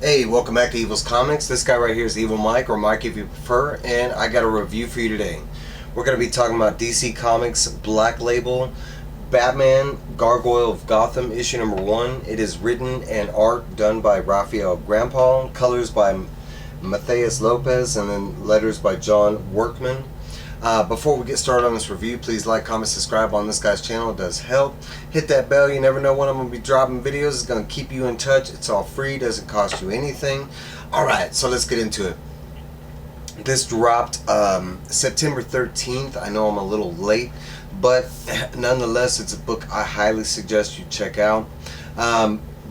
Hey, welcome back to Evil's Comics. This guy right here is Evil Mike, or Mike if you prefer, and I got a review for you today. We're going to be talking about DC Comics Black Label Batman Gargoyle of Gotham issue number 1. It is written and art done by Rafael, Grampa, colors by Matheus, Lopez, and then letters by John Workman. Before we get started on this review, please like, comment, subscribe on this guy's channel. It does help. Hit that bell. You never know when I'm going to be dropping videos. It's going to keep you in touch. It's all free. Doesn't cost you anything. Alright, so let's get into it. This dropped September 13th. I know I'm a little late, but nonetheless, it's a book I highly suggest you check out.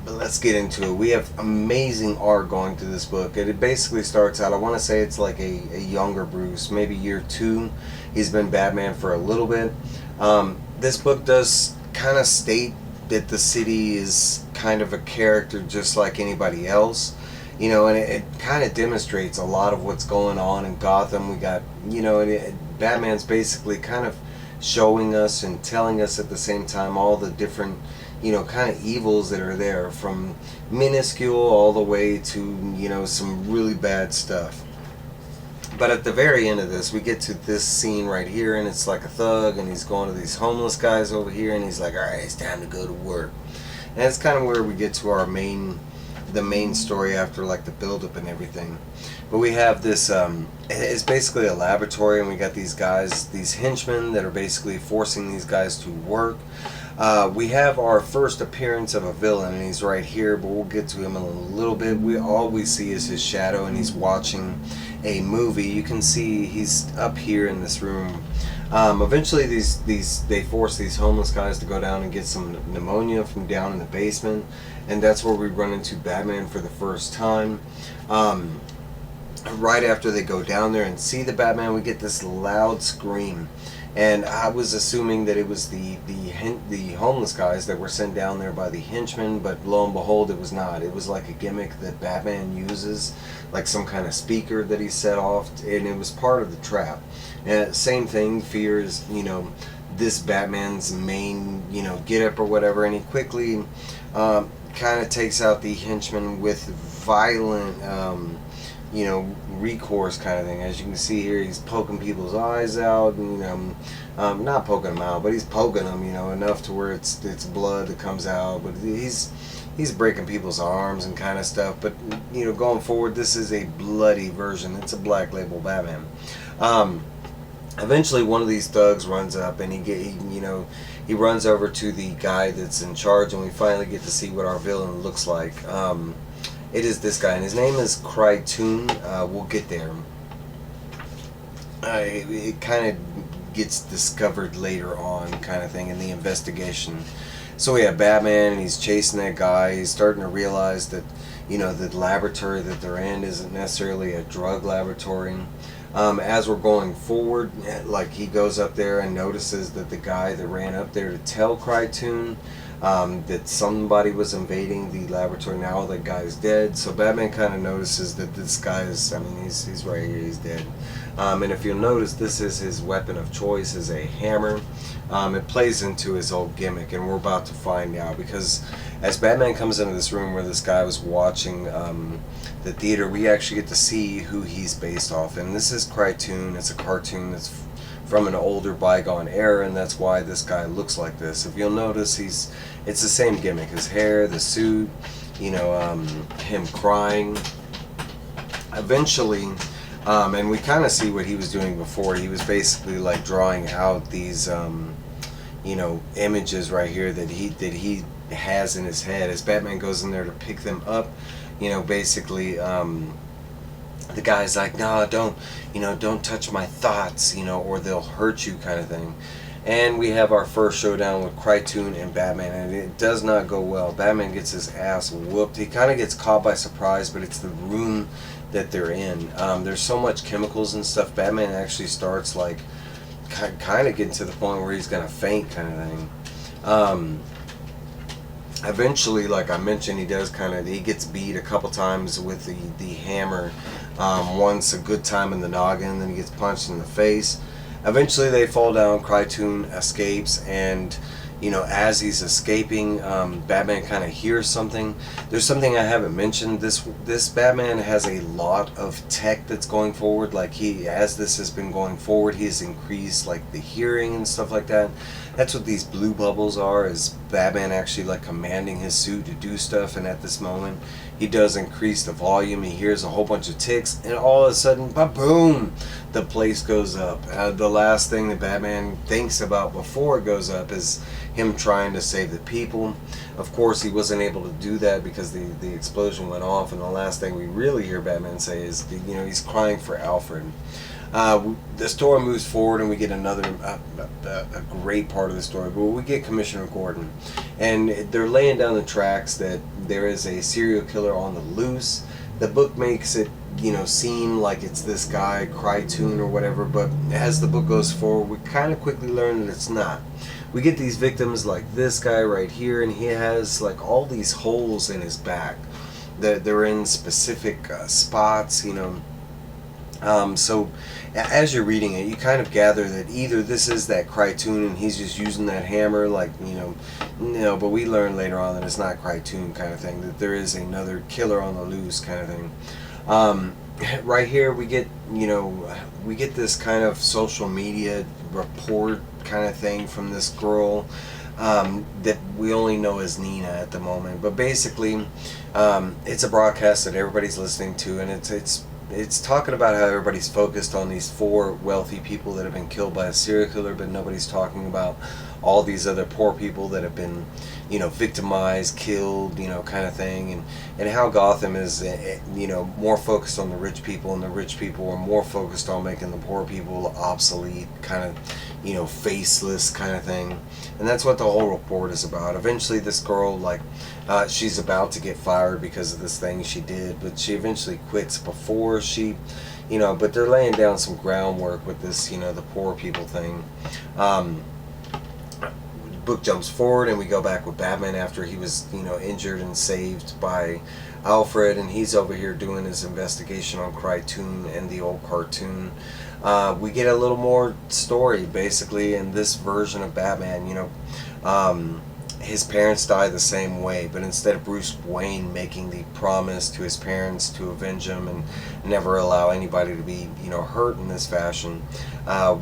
But let's get into it. We have amazing art going through this book. It basically starts out, I want to say it's like a younger Bruce, maybe year 2. He's been Batman for a little bit. This book does kind of state that the city is kind of a character just like anybody else. You know, and it kind of demonstrates a lot of what's going on in Gotham. We got, you know, Batman's basically kind of showing us and telling us at the same time all the different, you know, kind of evils that are there, from minuscule all the way to, you know, some really bad stuff. But at the very end of this, we get to this scene right here, and it's like a thug, and he's going to these homeless guys over here, and he's like, alright, it's time to go to work. And that's kind of where we get to our the main story after like the build-up and everything. But we have this, it's basically a laboratory, and we got these guys, these henchmen that are basically forcing these guys to work. We have our first appearance of a villain, and he's right here, but we'll get to him in a little bit. All we see is his shadow, and he's watching a movie. You can see he's up here in this room. Eventually they force these homeless guys to go down and get some pneumonia from down in the basement, and that's where we run into Batman for the first time. Right after they go down there and see the Batman, we get this loud scream. And I was assuming that it was the homeless guys that were sent down there by the henchmen, but lo and behold, it was not. It was like a gimmick that Batman uses, like some kind of speaker that he set off, and it was part of the trap. And same thing, Fear is, you know, this Batman's main, you know, get up or whatever, and he quickly kind of takes out the henchmen with violent, you know, recourse kind of thing. As you can see here, he's poking people's eyes out, and, you know, not poking them out, but he's poking them, you know, enough to where it's blood that comes out. But he's breaking people's arms and kind of stuff. But, you know, going forward, this is a bloody version. It's a Black Label Batman. Eventually, one of these thugs runs up, and he runs over to the guy that's in charge, and we finally get to see what our villain looks like. It is this guy, and his name is Krytoon. We'll get there. It kind of gets discovered later on, kind of thing, in the investigation. So we have Batman, and he's chasing that guy. He's starting to realize that, you know, the laboratory that they're in isn't necessarily a drug laboratory. As we're going forward, like, he goes up there and notices that the guy that ran up there to tell Krytoon that somebody was invading the laboratory, now the guy's dead. So Batman kind of notices that this guy is, I mean, he's right here, he's dead. And if you'll notice, this is his weapon of choice, is a hammer. It plays into his old gimmick, and we're about to find out, because as Batman comes into this room where this guy was watching the theater, we actually get to see who he's based off. And this is Krytoon. It's a cartoon that's from an older bygone era, and that's why this guy looks like this. If you'll notice, it's the same gimmick. His hair, the suit, you know, him crying. Eventually, and we kind of see what he was doing before. He was basically like drawing out these, you know, images right here that he has in his head. As Batman goes in there to pick them up, you know, basically, the guy's like, no, don't touch my thoughts, you know, or they'll hurt you, kind of thing. And we have our first showdown with Krytoon and Batman, and it does not go well. Batman gets his ass whooped. He kind of gets caught by surprise, but it's the room that they're in. There's so much chemicals and stuff. Batman actually starts, like, kind of getting to the point where he's going to faint, kind of thing. Eventually, like I mentioned, he gets beat a couple times with the hammer. Once a good time in the noggin, then he gets punched in the face. Eventually they fall down, Krytoon escapes, and as he's escaping, Batman kind of hears something. There's something I haven't mentioned. This Batman has a lot of tech that's going forward. Like as this has been going forward, he's increased like the hearing and stuff like that. That's what these blue bubbles are. Is Batman actually like commanding his suit to do stuff? And at this moment, he does increase the volume. He hears a whole bunch of ticks, and all of a sudden, boom! The place goes up. The last thing that Batman thinks about before it goes up is him trying to save the people. Of course, he wasn't able to do that because the explosion went off, and the last thing we really hear Batman say is, he's crying for Alfred. The story moves forward, and we get another a great part of the story. But we get Commissioner Gordon, and they're laying down the tracks that there is a serial killer on the loose. The book makes it seem like it's this guy Krytoon or whatever, but as the book goes forward, we kind of quickly learn that it's not. We get these victims like this guy right here, and he has like all these holes in his back that they're in specific spots, so as you're reading it, you kind of gather that either this is that Krytoon and he's just using that hammer, but we learn later on that it's not Krytoon kind of thing, that there is another killer on the loose kind of thing. Right here we get this kind of social media report kind of thing from this girl that we only know as Nina at the moment, but basically it's a broadcast that everybody's listening to, and it's talking about how everybody's focused on these 4 wealthy people that have been killed by a serial killer, but nobody's talking about all these other poor people that have been, victimized, killed, kind of thing, and how Gotham is, more focused on the rich people, and the rich people are more focused on making the poor people obsolete, kind of, faceless kind of thing. And that's what the whole report is about. Eventually this girl, she's about to get fired because of this thing she did, but she eventually quits before she, but they're laying down some groundwork with this, the poor people thing. Book jumps forward, and we go back with Batman after he was, injured and saved by Alfred, and he's over here doing his investigation on Krytoon and the old cartoon. We get a little more story, basically, in this version of Batman. His parents die the same way, but instead of Bruce Wayne making the promise to his parents to avenge him and never allow anybody to be, hurt in this fashion,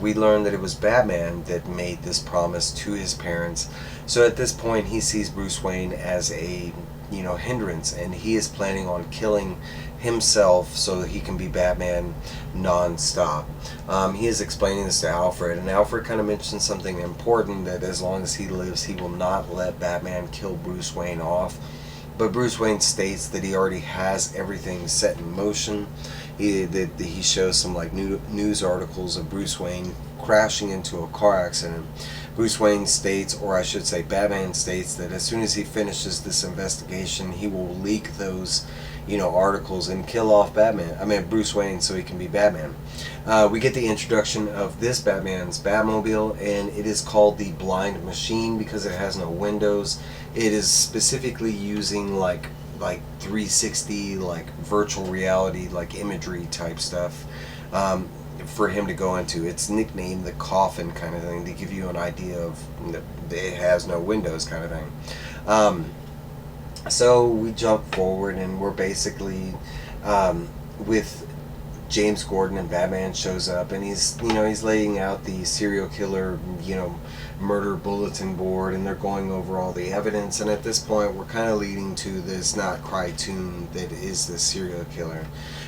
we learned that it was Batman that made this promise to his parents. So at this point, he sees Bruce Wayne as a, hindrance, and he is planning on killing himself so that he can be Batman non-stop. He is explaining this to Alfred, and Alfred kind of mentions something important, that as long as he lives, he will not let Batman kill Bruce Wayne off. But Bruce Wayne states that he already has everything set in motion. He shows some news articles of Bruce Wayne crashing into a car accident. Bruce Wayne states, or I should say Batman states, that as soon as he finishes this investigation, he will leak those articles and kill off Bruce Wayne, so he can be Batman. We get the introduction of this Batman's Batmobile, and it is called the Blind Machine because it has no windows. It is specifically using like 360, virtual reality, imagery type stuff for him to go into. It's nicknamed the Coffin kind of thing to give you an idea of it has no windows kind of thing. So we jump forward, and we're basically with James Gordon, and Batman shows up, and he's laying out the serial killer murder bulletin board, and they're going over all the evidence. And at this point, we're kind of leading to this not Krytoon that is the serial killer.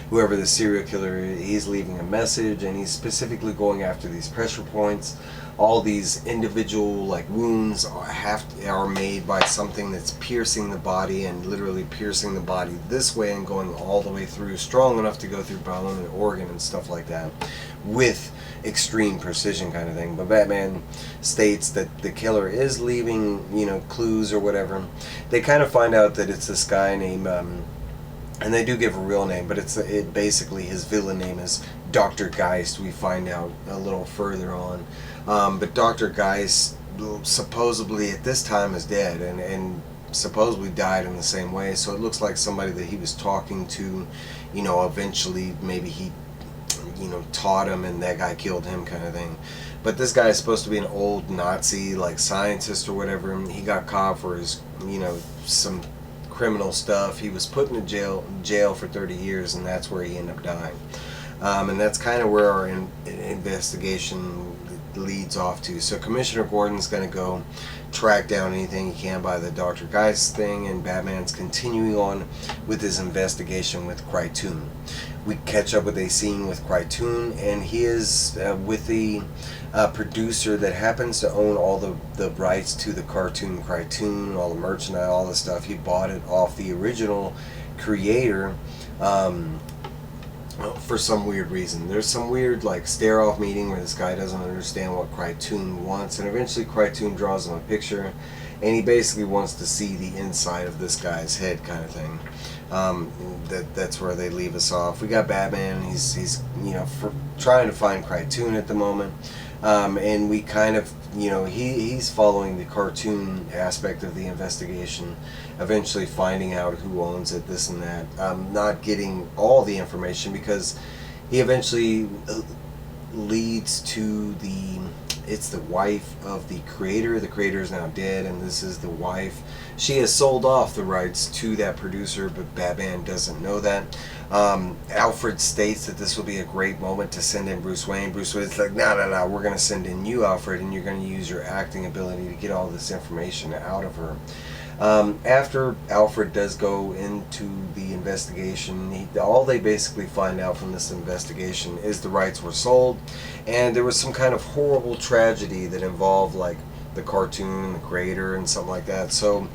Whoever the serial killer is, he's leaving a message, and he's specifically going after these pressure points. All these individual wounds are made by something that's piercing the body, and literally piercing the body this way and going all the way through, strong enough to go through bone and organ and stuff like that, with extreme precision kind of thing. But Batman states that the killer is leaving clues or whatever. They kind of find out that it's this guy named and they do give a real name, but it basically his villain name is Dr. Geist. We find out a little further on. But Dr. Geist supposedly at this time is dead, and supposedly died in the same way. So it looks like somebody that he was talking to, eventually maybe he taught him, and that guy killed him, kind of thing. But this guy is supposed to be an old Nazi, like, scientist or whatever. And he got caught for his, some criminal stuff. He was put in jail for 30 years, and that's where he ended up dying. And that's kind of where our investigation leads off to. So Commissioner Gordon's going to go track down anything he can by the Dr. Geist thing, and Batman's continuing on with his investigation with Krytoon. We catch up with a scene with Krytoon, and he is with the producer that happens to own all the rights to the cartoon Krytoon, all the merchandise, all the stuff. He bought it off the original creator for some weird reason. There's some weird, like, stare-off meeting where this guy doesn't understand what Krytoon wants, and eventually Krytoon draws him a picture, and he basically wants to see the inside of this guy's head, kind of thing. That's where they leave us off. We got Batman. He's trying to find Krytoon at the moment, and we kind of he's following the cartoon aspect of the investigation, eventually finding out who owns it, this and that. Not getting all the information, because he eventually leads to it's the wife of the creator. The creator is now dead, and this is the wife. She has sold off the rights to that producer, but Batman doesn't know that. Alfred states that this will be a great moment to send in Bruce Wayne. Bruce Wayne's like, no, we're going to send in you, Alfred, and you're going to use your acting ability to get all this information out of her. After Alfred does go into the investigation, all they basically find out from this investigation is the rights were sold, and there was some kind of horrible tragedy that involved, like, the cartoon, the creator, and something like that. So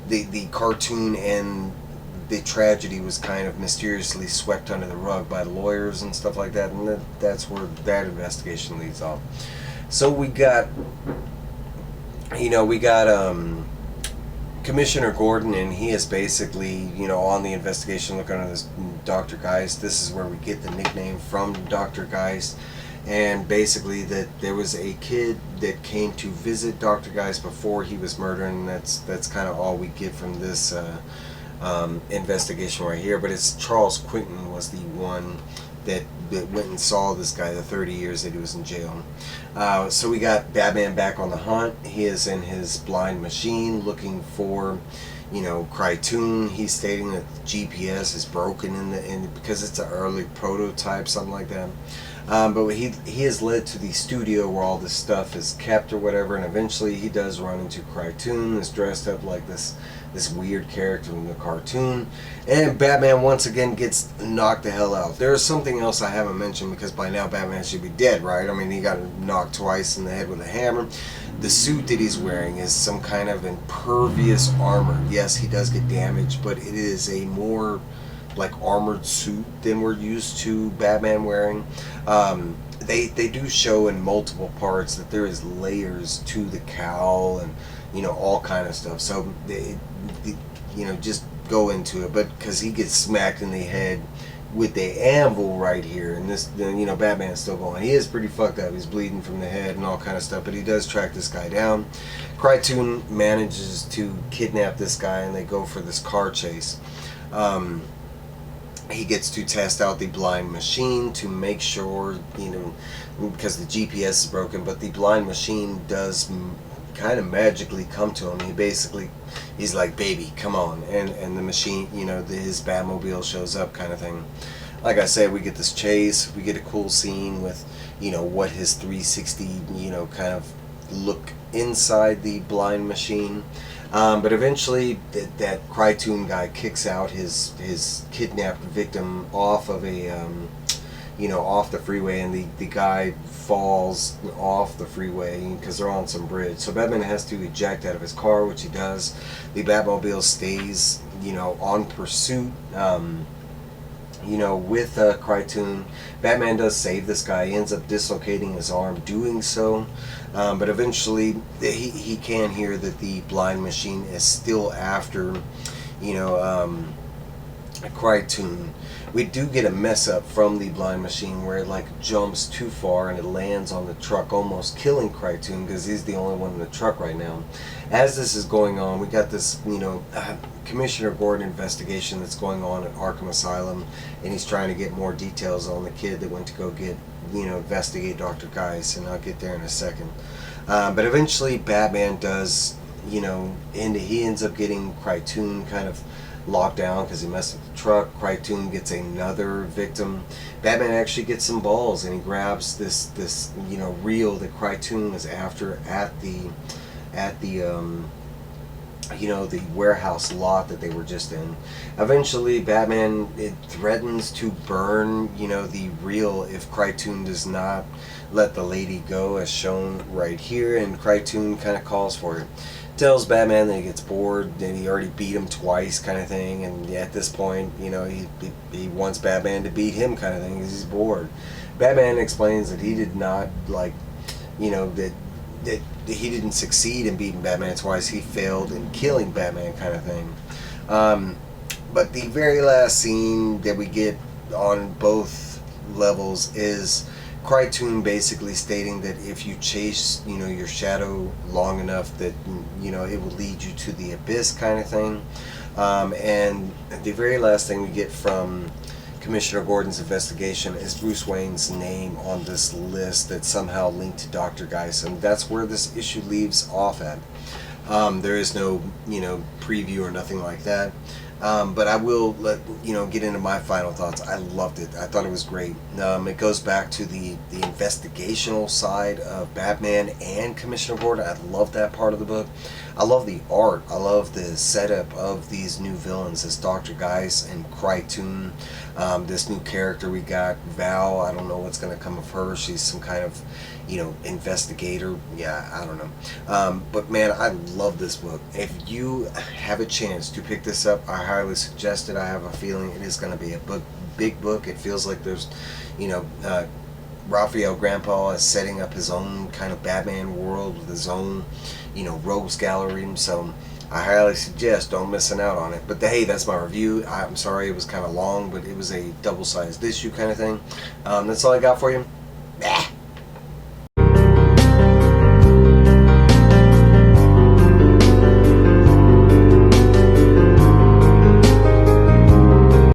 the cartoon and the tragedy was kind of mysteriously swept under the rug by lawyers and stuff like that, and that's where that investigation leads off. So we got Commissioner Gordon, and he is basically, on the investigation looking at this Dr. Geist. This is where we get the nickname from Dr. Geist. And basically that there was a kid that came to visit Dr. Geist before he was murdered, and that's kind of all we get from this investigation right here. But it's Charles Quinton was the one that went and saw this guy the 30 years that he was in jail. So we got Batman back on the hunt. He is in his blind machine looking for Krytoon. He's stating that the GPS is broken because it's an early prototype, something like that. But he is led to the studio where all this stuff is kept or whatever, and eventually he does run into Krytoon, that's dressed up like this weird character in the cartoon, and Batman once again gets knocked the hell out. There's something else I haven't mentioned, because by now Batman should be dead, right? I mean, he got knocked twice in the head with a hammer. The suit that he's wearing is some kind of impervious armor. Yes, he does get damaged, but it is a more like armored suit than we're used to Batman wearing. They do show in multiple parts that there is layers to the cowl and all kind of stuff. So they just go into it. But because he gets smacked in the head with the anvil right here, and this Batman's still going. He is pretty fucked up. He's bleeding from the head and all kind of stuff. But he does track this guy down. Krytoon manages to kidnap this guy, and they go for this car chase. He gets to test out the blind machine to make sure, because the GPS is broken, but the blind machine does kind of magically come to him. He's like, baby, come on. And the machine, his Batmobile shows up, kind of thing. Like I said, we get this chase. We get a cool scene with, what his 360, kind of look inside the blind machine. But eventually that Krytoon guy kicks out his kidnapped victim off of off the freeway, and the guy falls off the freeway because they're on some bridge. So Batman has to eject out of his car, which he does. The Batmobile stays, on pursuit, with Krytoon. Batman does save this guy. He ends up dislocating his arm doing so. But eventually he can hear that the blind machine is still after, Crytoon. We do get a mess up from the blind machine where it like jumps too far and it lands on the truck, almost killing Crytoon because he's the only one in the truck right now. As this is going on, we got this, Commissioner Gordon investigation that's going on at Arkham Asylum, and he's trying to get more details on the kid that went to go get, investigate Dr. Geist, and I'll get there in a second. But eventually, Batman does, and he ends up getting Crytoon kind of locked down because he messed with the truck. Crytoon gets another victim. Batman actually gets some balls and he grabs this reel that Crytoon was after at the the warehouse lot that they were just in. Eventually, Batman threatens to burn the reel if Crytoon does not let the lady go, as shown right here, and Crytoon kind of calls for it. Tells Batman that he gets bored, that he already beat him twice, kind of thing, and at this point, he wants Batman to beat him, kind of thing, because he's bored. Batman explains that he did not that he didn't succeed in beating Batman twice. He failed in killing Batman, kind of thing. But the very last scene that we get on both levels is Crytoon basically stating that if you chase, your shadow long enough, that it will lead you to the abyss, kind of thing. And the very last thing we get from Commissioner Gordon's investigation is Bruce Wayne's name on this list that's somehow linked to Dr. Geist, and that's where this issue leaves off at. There is no, preview or nothing like that. But I will get into my final thoughts. I loved it. I thought it was great. It goes back to the investigational side of Batman and Commissioner Gordon. I love that part of the book. I love the art. I love the setup of these new villains, this Dr. Geist and Crytoon. This new character we got, Val. I don't know what's going to come of her. She's some kind of investigator. Yeah, I don't know. But man, I love this book. If you have a chance to pick this up, I highly suggest it. I have a feeling it is going to be a big book. It feels like there's, Rafael Grampa is setting up his own kind of Batman world with his own, rogues gallery. So I highly suggest don't missing out on it. But hey, that's my review. I'm sorry it was kind of long, but it was a double-sized issue kind of thing. That's all I got for you.